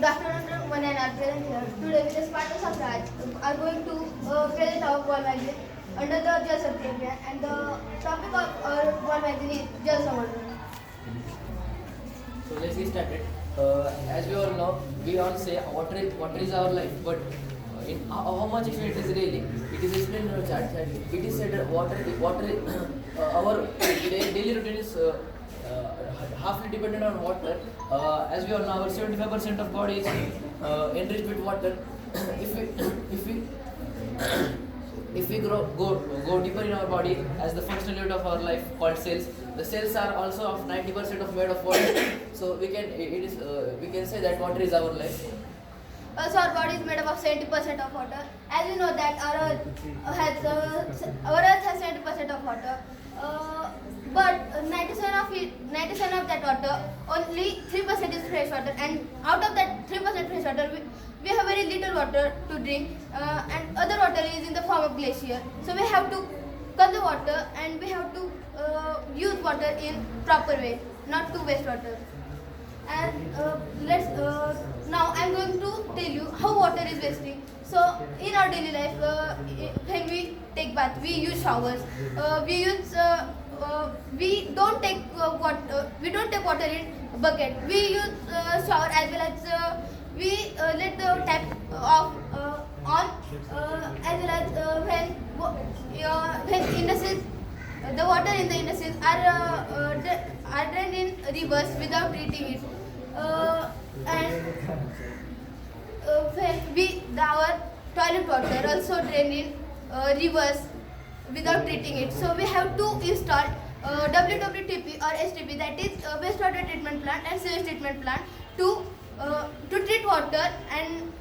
Good afternoon everyone and our present here. Today with the Spartans of Raj are going to present our ball magazine under the Jal Shakti Abhiyan, and the topic of our ball magazine is Jal Samardhan. So let's get started. As we all know, we all say water is our life, but in how much extent it is really? It is explained in our chart that it is said that water our daily routine is halfly dependent on water. As we all know, our 75% of body is enriched with water. If we if we go deeper in our body, as the functional unit of our life called cells, the cells are also of 90% of made of water. So we can say that water is our life. Also, our body is made up of 70% of water. As we know that our Earth has 70% of water. But 97 of that water, only 3% is fresh water, and out of that 3% fresh water, we have very little water to drink, and other water is in the form of glacier. So we have to conserve water, and we have to use water in proper way, not to waste water. And now I'm going to tell you how water is wasting. So in our daily life, when we take bath, we use showers. We don't take water in bucket. We use shower, as well as we let the tap off on, as well as when industries, the water in the industries are drained in rivers without treating it. And when our toilet water also drained in rivers without treating it. So we have to install WWTP or STP, that is wastewater treatment plant and sewage treatment plant, to treat water, and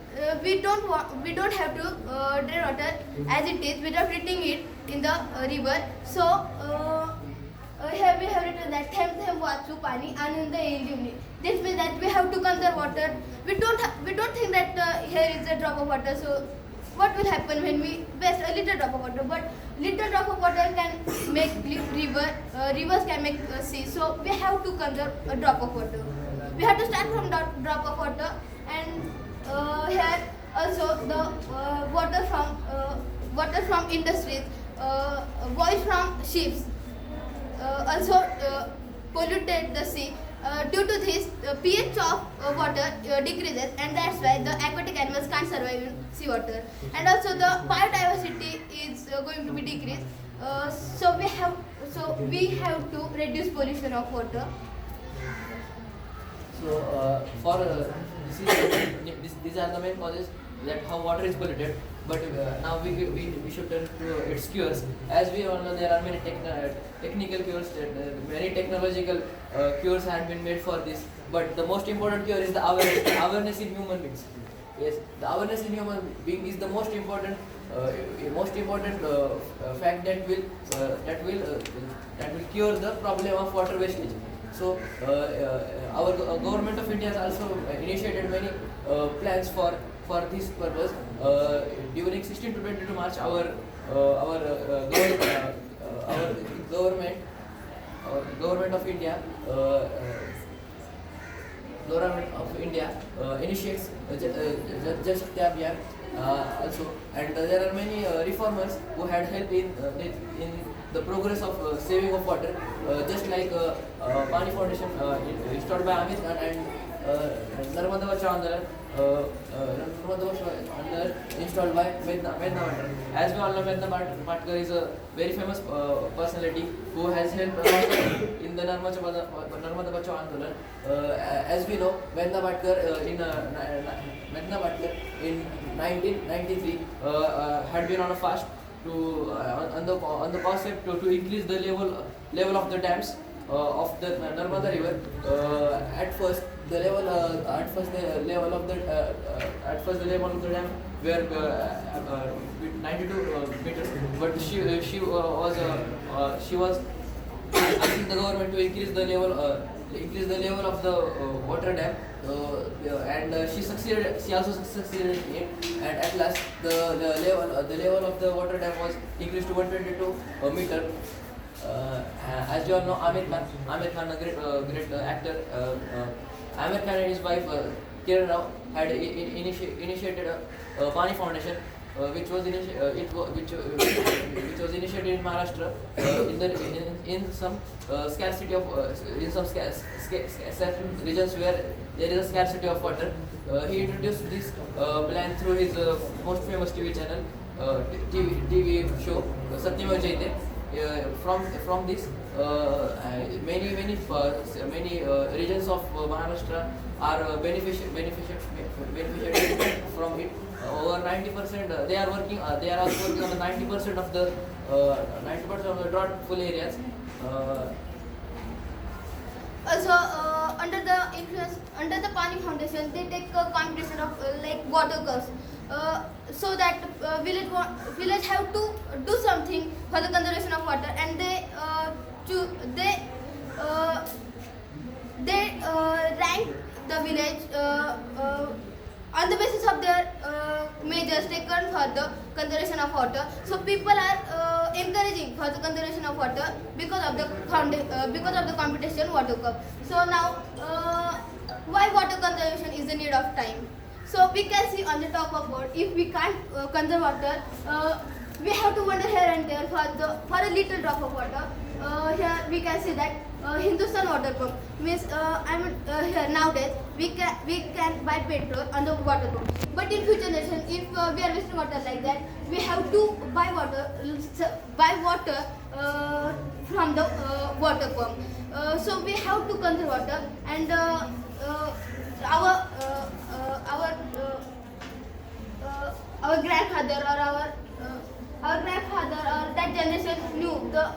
we don't have to drain water as it is without treating it in the river. So here we have written that them them vachu pani ananda yiluni. This means that we have to conserve water. We don't think that here is a drop of water. So what will happen when we waste a little drop of water? But little drop of water can make rivers can make sea. So we have to conserve a drop of water. We have to start from drop of water, and here also the water from industries, voice from ships, also polluted the sea. Due to this, pH of water decreases, and that's why the aquatic animals can't survive in seawater. And also the biodiversity is going to be decreased. So we have to reduce pollution of water. So these are the main causes that how water is polluted. But now we should turn to its cures. As we all know, there are many technical cures, many technological cures have been made for this. But the most important cure is the awareness in human beings. Yes, the awareness in human being is the most important fact that will cure the problem of water wastage. So our government of India has also initiated many plans for this purpose. During 16 to 22 March, our government of India initiates Jal Shakti Abhiyan also, and there are many reformers who had helped in the progress of saving of water, just like Pani Foundation installed by Amit Khan, and Narmada Bachao Andolan installed by Medna Patkar. As we all know, Medna Patkar is a very famous personality who has helped a lot in the Narmada Bachao Andolan. As we know, Medna Patkar in 1993 had been on a fast to on the concept to increase the level of the dams of the Narmada river. At first the level of the dam were 92 meters, but she was asking the government to increase the level of the water dam, and she succeeded. She also succeeded in it, and at last the level of the water dam was increased to 122 meter. As you all know, Amir Khan, a great actor. Amir Khan and his wife Kiran Rao had initiated a Pani Foundation, which was which was initiated in Maharashtra in some scarcity of in some certain regions where there is a scarcity of water. He introduced this plan through his most famous TV channel, TV show Satyameva Jayate. From this, many regions of Maharashtra are beneficiated from it. Over 90%, they are working. They are also working on the 90% of the 90% of the drought-full areas. Also, under the Pani Foundation, they take a competition of like water curves, so that village have to do something for the conservation of water, and they rank the village on the basis of their measures taken for the conservation of water. So people are encouraging for the conservation of water because of the competition water cup. So now, why water conservation is the need of time? So we can see on the top of board, if we can't conserve water, we have to wander here and there for a little drop of water. Here we can see that Hindustan water pump means here nowadays we can buy petrol on the water pump. But in future generation, if we are wasting water like that, we have to buy water from the water pump. So we have to conserve water, and our grandfather or that generation knew the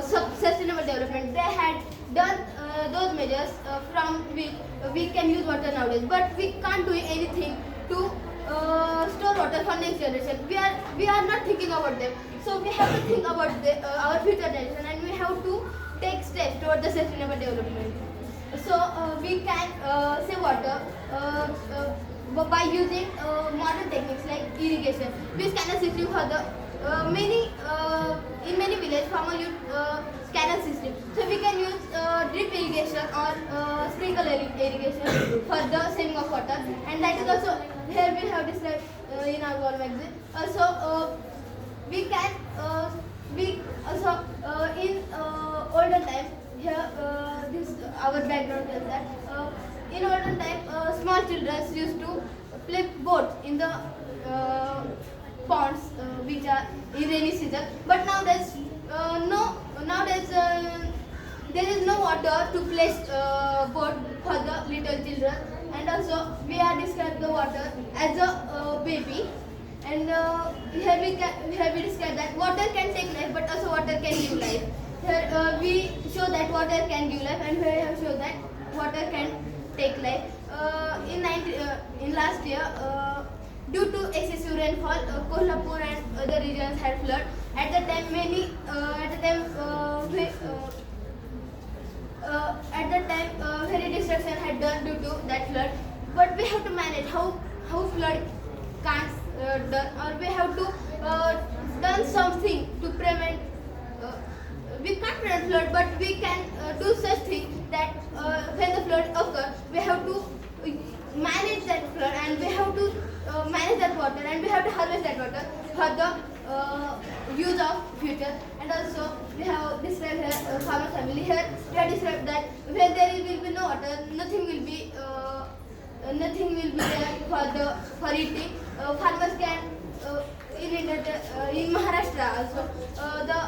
sustainable development. They had done those measures from which we can use water nowadays. But we can't do anything to store water for next generation. We are not thinking about them. So we have to think about our future generation, and we have to take steps toward the sustainable development. So we can save water by using modern techniques like irrigation. We scanner system for the in many villages farmers use canal system. So we can use drip irrigation or sprinkle irrigation for the saving of water. And that is also here we have described in our Goal magazine. Also we can in olden times, here this our background is that in olden time small children used to play boats in the ponds which are in rainy season. But nowadays there is no water to place boat for the little children. And also we are described the water as a baby. And here we describe that water can take life, but also water can give life. Here we show that water can give life, and here we have shown that water can take life. In last year, due to excessive rainfall, Kolhapur and other regions had flood. At the time, very destruction had done due to that flood. But we have to manage how flood can't done, or we have to done something to prevent. We can't prevent flood, but we can do such thing that when the flood occurs, we have to manage that flood, and we have to manage that water, and we have to harvest that water for the use of future. And also we have described here farmer family. Here we have described that when there will be no water, nothing will be there for eating. Farmers can in Maharashtra also the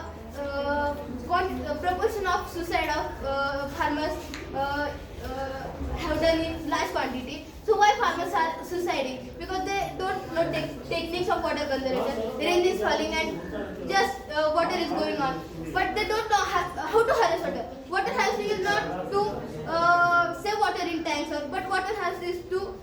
proportion of suicide of farmers have done in large quantity. So why farmers are suiciding? Because they don't know techniques of water conservation. Rain is falling and just water is going on, but they don't know how to harvest water. Water harvesting is not to save water in tanks, but water harvesting is to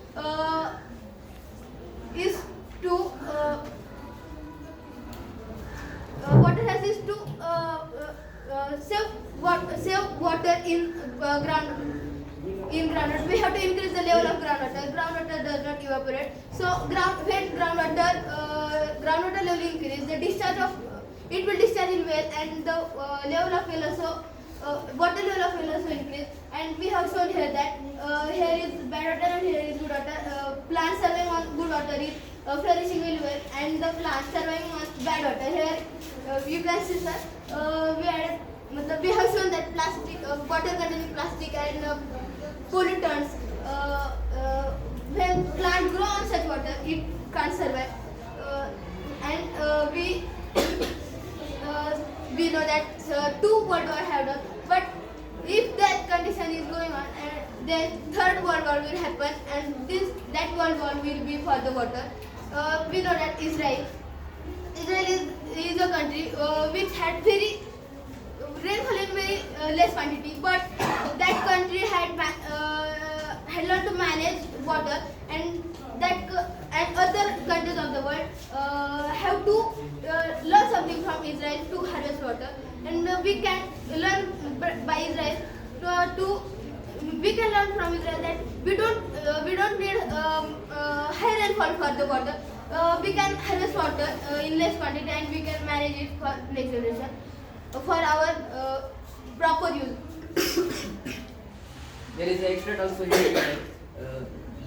save water in groundwater. We have to increase the level of groundwater. Groundwater does not evaporate. So when groundwater level increase, the discharge of it will discharge in well, and the level of well also water level of will also increase. And we have shown here that here is bad water and here is good water. Plants surviving on good water is flourishing very well, and the plants surviving on bad water. Here you can see, sir, we have shown that plastic, water containing plastic and pollutants. When plant grow on such water, it can't survive. And we know that two world war have done, but if that condition is going on, then third world war will happen, and that world war will be for the water. We know that Israel is a country which had very rainfall in very less quantity, but that country had learned to manage water, and and other countries of the world have to learn something from Israel to harvest water, and we can learn by Israel we can learn from Israel that we don't need high rainfall for the water. We can harvest water in less quantity, and we can manage it for next generation for our proper use. There is an extract also here.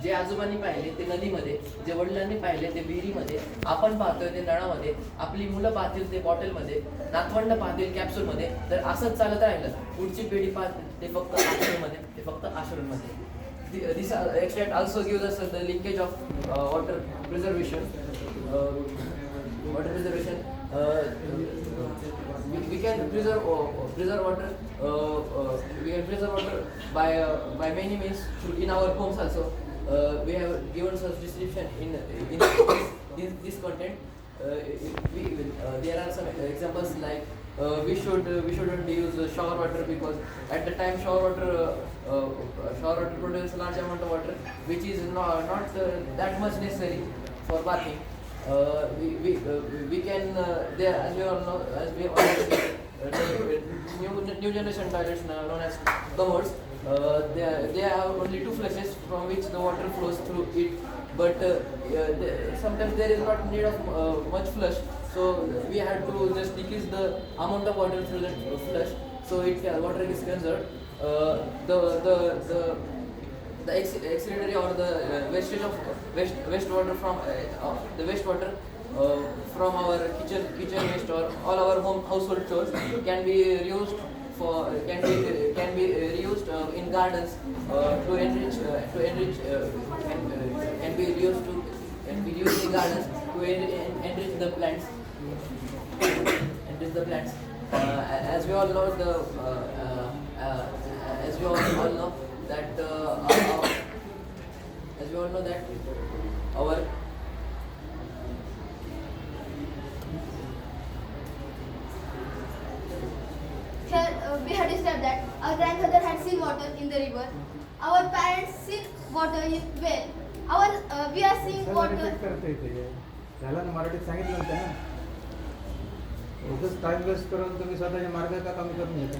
जे आजोबांनी पाहिले ते नदीमध्ये, जे वडिलांनी पाहिले ते विहिरीमध्ये, आपण पाहतोय ते नळामध्ये, आपली मुलं पाहतील ते बॉटलमध्ये, नातवंड पाहतील कॅप्सूलमध्ये. तर असंच चालत राहिलं, पुढची पिढी पाहतील ते फक्त आश्रममध्ये, ते फक्त आश्रममध्ये. This extract also gives us the linkage of water preservation. Water preservation. We can preserve water. We can preserve water by many means in our homes also. We have given such description in this content. There are some examples like we shouldn't use shower water, because at the time shower water produces a large amount of water, which is not that much necessary for bathing. We can there, as we all know, the new generation toilets known as commodes. They have only two flushes from which the water flows through it, but sometimes there is not need of much flush, so we have to just decrease the amount of water through the flush, so water is conserved. The auxiliary or the wastage of wastewater from the wastewater from our kitchen waste or all our household chores can be reused in gardens to enrich can be used in gardens to enrich the plants. As we all know that our here we have described that our grandfather had seen water in the river. Our parents seen water in well. We are seeing water. त्याला मराठीत सांगितलं होतं ना, उगाच time waste करून तुम्ही स्वतःचे मार्ग का कमी करून घेता.